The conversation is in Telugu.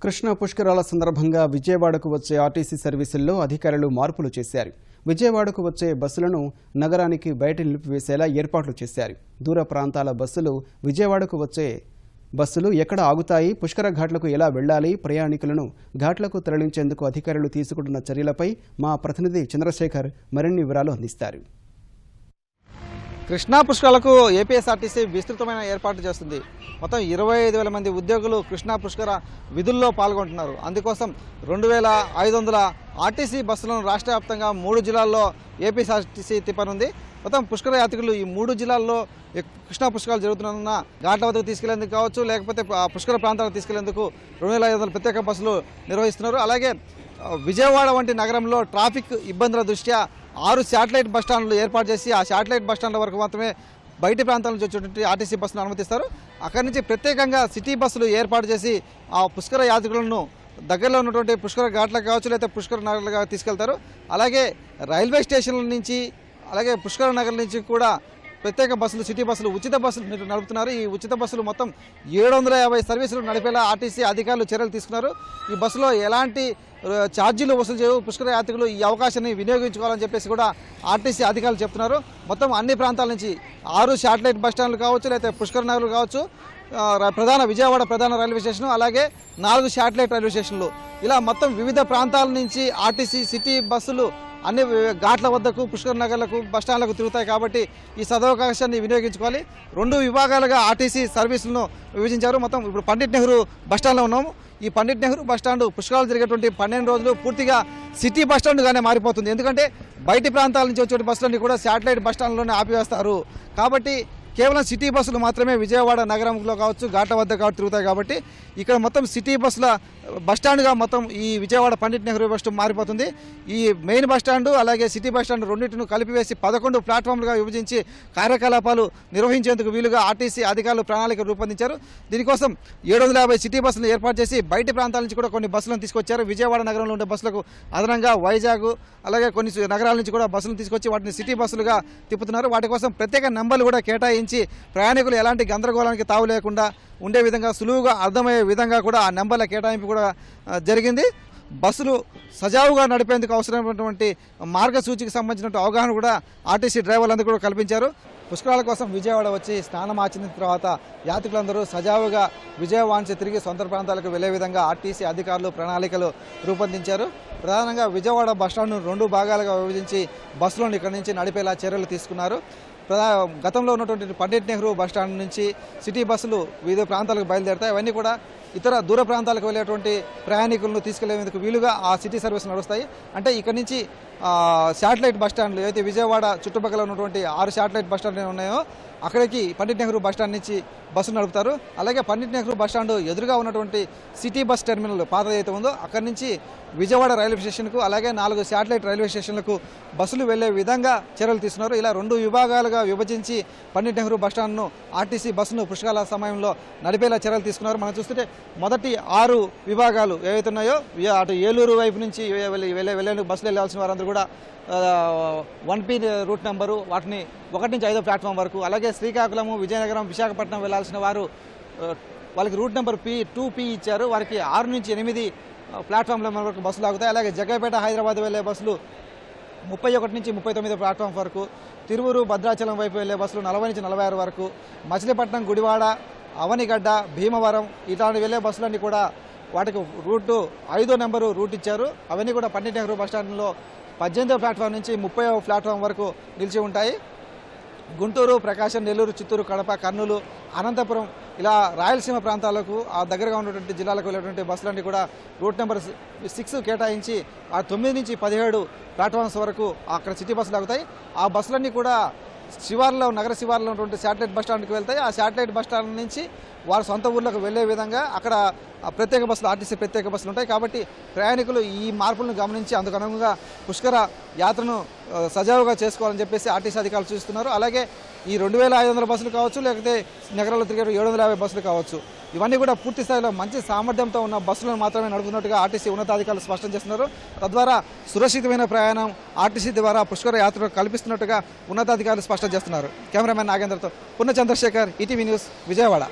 కృష్ణా పుష్కరాల సందర్భంగా విజయవాడకు వచ్చే ఆర్టీసీ సర్వీసుల్లో అధికారులు మార్పులు చేశారు. విజయవాడకు వచ్చే బస్సులను నగరానికి బయట నిలిపివేసేలా ఏర్పాట్లు చేశారు. దూర ప్రాంతాల బస్సులు విజయవాడకు వచ్చే బస్సులు ఎక్కడ ఆగుతాయి, పుష్కర ఘాట్లకు ఎలా వెళ్లాలి, ప్రయాణికులను ఘాట్లకు తరలించేందుకు అధికారులు తీసుకుంటున్న చర్యలపై మా ప్రతినిధి చంద్రశేఖర్ మరిన్ని వివరాలు అందిస్తారు. కృష్ణా పుష్కరాలకు ఏపీఎస్ఆర్టీసీ విస్తృతమైన ఏర్పాట్లు చేస్తుంది. మొత్తం 25,000 మంది ఉద్యోగులు కృష్ణా పుష్కర విధుల్లో పాల్గొంటున్నారు. అందుకోసం 2,500 ఆర్టీసీ బస్సులను రాష్ట్ర వ్యాప్తంగా 3 జిల్లాల్లో ఏపీఎస్ఆర్టీసీ తిప్పనుంది. మొత్తం పుష్కర యాత్రికులు ఈ 3 జిల్లాల్లో కృష్ణా పుష్కరాలు జరుగుతున్న ఘాట్ల వద్దకు తీసుకెళ్లేందుకు కావచ్చు, లేకపోతే పుష్కర ప్రాంతాలకు తీసుకెళ్లేందుకు 2,500 ప్రత్యేక బస్సులు నిర్వహిస్తున్నారు. అలాగే విజయవాడ వంటి నగరంలో ట్రాఫిక్ ఇబ్బందుల దృష్ట్యా 6 శాటిలైట్ బస్టాండ్లు ఏర్పాటు చేసి ఆ శాటిలైట్ బస్టాండ్ల వరకు మాత్రమే బయటి ప్రాంతాల నుంచి వచ్చేటువంటి ఆర్టీసీ బస్సును అనుమతిస్తారు. అక్కడి నుంచి ప్రత్యేకంగా సిటీ బస్సులు ఏర్పాటు చేసి ఆ పుష్కర యాత్రికులను దగ్గరలో ఉన్నటువంటి పుష్కర ఘాట్లకు కావచ్చు, లేకపోతే పుష్కర నగర్లుగా తీసుకెళ్తారు. అలాగే రైల్వే స్టేషన్ల నుంచి, అలాగే పుష్కర నగర్ నుంచి కూడా ప్రత్యేక బస్సులు, సిటీ బస్సులు, ఉచిత బస్సులు నడుపుతున్నారు. ఈ ఉచిత బస్సులు మొత్తం 750 సర్వీసులు నడిపేలా ఆర్టీసీ అధికారులు చర్యలు తీసుకున్నారు. ఈ బస్సులో ఎలాంటి ఛార్జీలు వసూలు చేయవు. పుష్కర యాత్రికులు ఈ అవకాశాన్ని వినియోగించుకోవాలని చెప్పేసి కూడా ఆర్టీసీ అధికారులు చెప్తున్నారు. మొత్తం అన్ని ప్రాంతాల నుంచి 6 శాటిలైట్ బస్టాండ్లు కావచ్చు, లేకపోతే పుష్కర నగర్లు కావచ్చు, విజయవాడ ప్రధాన రైల్వే స్టేషన్, అలాగే 4 శాటిలైట్ రైల్వే స్టేషన్లు, ఇలా మొత్తం వివిధ ప్రాంతాల నుంచి ఆర్టీసీ సిటీ బస్సులు అన్ని ఘాట్ల వద్దకు, పుష్కర నగర్లకు, బస్టాండ్లకు తిరుగుతాయి. కాబట్టి ఈ సదవకాశాన్ని వినియోగించుకోవాలి. 2 విభాగాలుగా ఆర్టీసీ సర్వీసులను విభజించారు. మొత్తం ఇప్పుడు పండిట్ నెహ్రూ బస్టాండ్లో ఉన్నాము. ఈ పండిట్ నెహ్రూ బస్టాండ్ పుష్కరాలు జరిగేటువంటి 12 రోజులు పూర్తిగా సిటీ బస్టాండ్గానే మారిపోతుంది. ఎందుకంటే బయటి ప్రాంతాల నుంచి వచ్చే బస్సులన్నీ కూడా శాటిలైట్ బస్టాండ్లోనే ఆపివేస్తారు. కాబట్టి కేవలం సిటీ బస్సులు మాత్రమే విజయవాడ నగరంలో కావచ్చు, ఘాట్ల వద్ద కావచ్చు తిరుగుతాయి. కాబట్టి ఇక్కడ మొత్తం సిటీ బస్సుల బస్టాండ్గా మొత్తం ఈ విజయవాడ పండిట్ నెహ్రూ బస్టాండ్ మారిపోతుంది. ఈ మెయిన్ బస్టాండ్ అలాగే సిటీ బస్టాండ్ రెండింటిని కలిపివేసి 11 ప్లాట్ఫామ్లుగా విభజించి కార్యకలాపాలు నిర్వహించేందుకు వీలుగా ఆర్టీసీ అధికారులు ప్రణాళిక రూపొందించారు. దీనికోసం 750 సిటీ బస్సులను ఏర్పాటు చేసి బయటి ప్రాంతాల నుంచి కూడా కొన్ని బస్సులను తీసుకొచ్చారు. విజయవాడ నగరంలో ఉండే బస్సులకు అదనంగా వైజాగ్ అలాగే కొన్ని నగరాల నుంచి కూడా బస్సులను తీసుకొచ్చి వాటిని సిటీ బస్సులుగా తిప్పుతున్నారు. వాటి కోసం ప్రత్యేక నెంబర్లు కూడా కేటాయించి ప్రయాణికులు ఎలాంటి గందరగోళానికి తావు లేకుండా ఉండే విధంగా, సులువుగా అర్థమయ్యే విధంగా కూడా ఆ నెంబర్ల కేటాయింపు కూడా జరిగింది. బస్సులు సజావుగా నడిపేందుకు అవసరమైనటువంటి మార్గసూచికి సంబంధించిన అవగాహన కూడా ఆర్టీసీ డ్రైవర్లందరూ కూడా కల్పించారు. పుష్కరాల కోసం విజయవాడ వచ్చి స్నానం ఆచరించిన తర్వాత యాత్రికులందరూ సజావుగా విజయవాడ నుంచి తిరిగి సొంత ప్రాంతాలకు వెళ్లే విధంగా ఆర్టీసీ అధికారులు ప్రణాళికలు రూపొందించారు. ప్రధానంగా విజయవాడ బస్టాండ్ను 2 భాగాలుగా విభజించి బస్సులను ఇక్కడి నుంచి నడిపేలా చర్యలు తీసుకున్నారు. గతంలో ఉన్నటువంటి పండిట్ నెహ్రూ బస్టాండ్ నుంచి సిటీ బస్సులు వివిధ ప్రాంతాలకు బయలుదేరుతాయి. అవన్నీ కూడా ఇతర దూర ప్రాంతాలకు వెళ్ళేటువంటి ప్రయాణికులను తీసుకెళ్లేందుకు వీలుగా ఆ సిటీ సర్వీసులు నడుస్తాయి. అంటే ఇక్కడ నుంచి శాటిలైట్ బస్టాండ్లు ఏదైతే విజయవాడ చుట్టుపక్కల ఉన్నటువంటి 6 శాటిలైట్ బస్టాండ్లు ఉన్నాయో అక్కడికి పండిట్ నెహ్రూ బస్టాండ్ నుంచి బస్సులు నడుపుతారు. అలాగే పండిట్ నెహ్రూ బస్టాండ్ ఎదురుగా ఉన్నటువంటి సిటీ బస్ టెర్మినల్ పాత ఏదైతే ఉందో అక్కడి నుంచి విజయవాడ రైల్వే స్టేషన్కు, అలాగే 4 శాటిలైట్ రైల్వే స్టేషన్లకు బస్సులు వెళ్లే విధంగా చర్యలు తీసుకున్నారు. ఇలా 2 విభాగాలుగా విభజించి పండిట్ నెహ్రూ బస్టాండ్ను ఆర్టీసీ బస్సును పుష్కరాల సమయంలో నడిపేలా చర్యలు తీసుకున్నారు. మనం చూస్తుంటే మొదటి 6 విభాగాలు ఏవైతే ఉన్నాయో అటు ఏలూరు వైపు నుంచి వెళ్ళేందుకు బస్సులు వెళ్లాల్సిన వారందరూ కూడా 1P రూట్ నెంబరు, వాటిని 1 నుంచి 5 ప్లాట్ఫామ్ వరకు, అలాగే శ్రీకాకుళము, విజయనగరం, విశాఖపట్నం వెళ్లాల్సిన వారు వాళ్ళకి రూట్ నెంబర్ 2P ఇచ్చారు. వారికి 6 నుంచి 8 ప్లాట్ఫామ్ల వరకు బస్సులు ఆగుతాయి. అలాగే జగ్గైపేట, హైదరాబాద్ వెళ్లే బస్సులు 31 నుంచి 39 ప్లాట్ఫామ్ వరకు, తిరువురు, భద్రాచలం వైపు వెళ్లే బస్సులు 40 నుంచి 46 వరకు, మచిలీపట్నం, గుడివాడ, అవనిగడ్డ, భీమవరం ఇట్లాంటి వెళ్లే బస్సులన్నీ కూడా వాటికి రూటు 5వ నెంబరు రూట్ ఇచ్చారు. అవన్నీ కూడా పండిట్ నెహ్రూ బస్టాండ్లో 18వ ప్లాట్ఫామ్ నుంచి 30వ ప్లాట్ఫామ్ వరకు నిలిచి ఉంటాయి. గుంటూరు, ప్రకాశం, నెల్లూరు, చిత్తూరు, కడప, కర్నూలు, అనంతపురం ఇలా రాయలసీమ ప్రాంతాలకు ఆ దగ్గరగా ఉన్నటువంటి జిల్లాలకు వెళ్ళేటువంటి బస్సులన్నీ కూడా రూట్ నెంబర్ 6 కేటాయించి ఆ 9 నుంచి 17 ప్లాట్ఫామ్స్ వరకు అక్కడ సిటీ బస్సులు ఆగుతాయి. ఆ బస్సులన్నీ కూడా శివార్లో, నగర శివార్లో ఉన్నటువంటి శాటిలైట్ బస్టాండ్కి వెళ్తాయి. ఆ శాటిలైట్ బస్టాండ్ నుంచి వారి సొంత ఊర్లకు వెళ్లే విధంగా అక్కడ ప్రత్యేక బస్సులు, ఆర్టీసీ ప్రత్యేక బస్సులు ఉంటాయి. కాబట్టి ప్రయాణికులు ఈ మార్పులను గమనించి అందుకు అనుగుణంగా పుష్కర యాత్రను సజావుగా చేసుకోవాలని చెప్పేసి ఆర్టీసీ అధికారులు సూచిస్తున్నారు. అలాగే ఈ 2,500 బస్సులు కావచ్చు, లేకపోతే నగరాల్లో తిరిగే 750 బస్సులు కావచ్చు, ఇవన్నీ కూడా పూర్తి స్థాయిలో మంచి సామర్థ్యంతో ఉన్న బస్సులను మాత్రమే నడుపుతున్నట్టుగా ఆర్టీసీ ఉన్నతాధికారులు స్పష్టం చేస్తున్నారు. తద్వారా సురక్షితమైన ప్రయాణం ఆర్టీసీ ద్వారా పుష్కర యాత్ర కల్పిస్తున్నట్టుగా ఉన్నతాధికారులు స్పష్టం చేస్తున్నారు. కెమెరామెన్ నాగేంద్రతో పున్న చంద్రశేఖర్, ఈటీవీ న్యూస్, విజయవాడ.